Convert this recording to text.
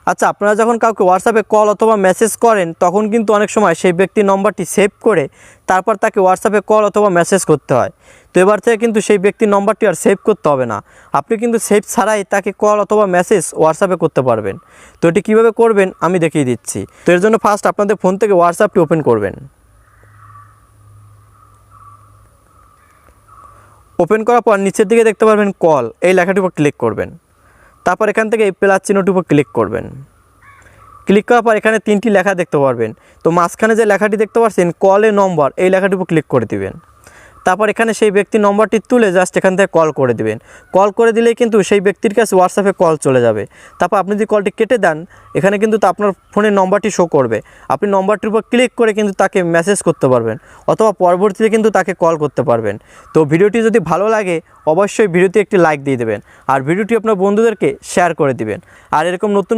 আচ্ছা, আপনারা যখন কাউকে হোয়াটসঅ্যাপে কল অথবা মেসেজ করেন তখন কিন্তু অনেক সময় সেই ব্যক্তির নম্বরটি সেভ করে তারপর তাকে হোয়াটসঅ্যাপে কল অথবা মেসেজ করতে হয়। তো এবার থেকে কিন্তু সেই ব্যক্তির নম্বরটি আর সেভ করতে হবে না, আপনি কিন্তু সেভ ছাড়াই তাকে কল অথবা মেসেজ হোয়াটসঅ্যাপে করতে পারবেন। তো এটি কীভাবে করবেন আমি দেখিয়ে দিচ্ছি। তো এর জন্য ফার্স্ট আপনাদের ফোন থেকে হোয়াটসঅ্যাপটি ওপেন করবেন। ওপেন করার পর নিচের দিকে দেখতে পারবেন কল, এই লেখাটির উপর ক্লিক করবেন। তারপর এখান থেকে এই প্লাস চিহ্নটির উপর ক্লিক করবেন। ক্লিক করার পর এখানে 3টি লেখা দেখতে পারবেন। তো মাঝখানে যে লেখাটি দেখতে পাচ্ছেন কলে নম্বর, এই লেখাটির উপর ক্লিক করে দিবেন। তারপর এখানে সেই ব্যক্তির নম্বরটি তুলে জাস্ট এখান থেকে কল করে দিবেন। কল করে দিলেই কিন্তু সেই ব্যক্তির কাছে হোয়াটসঅ্যাপে কল চলে যাবে। তারপর আপনি যদি কলটি কেটে দেন এখানে কিন্তু আপনার ফোনের নম্বরটি শো করবে। আপনি নম্বরটির উপর ক্লিক করে কিন্তু তাকে মেসেজ করতে পারবেন অথবা পরবর্তীতে কিন্তু তাকে কল করতে পারবেন। তো ভিডিওটি যদি ভালো লাগে অবশ্যই ভিডিওতে একটি লাইক দিয়ে দেবেন আর ভিডিওটি আপনার বন্ধুদেরকে শেয়ার করে দিবেন। আর এরকম নতুন নতুন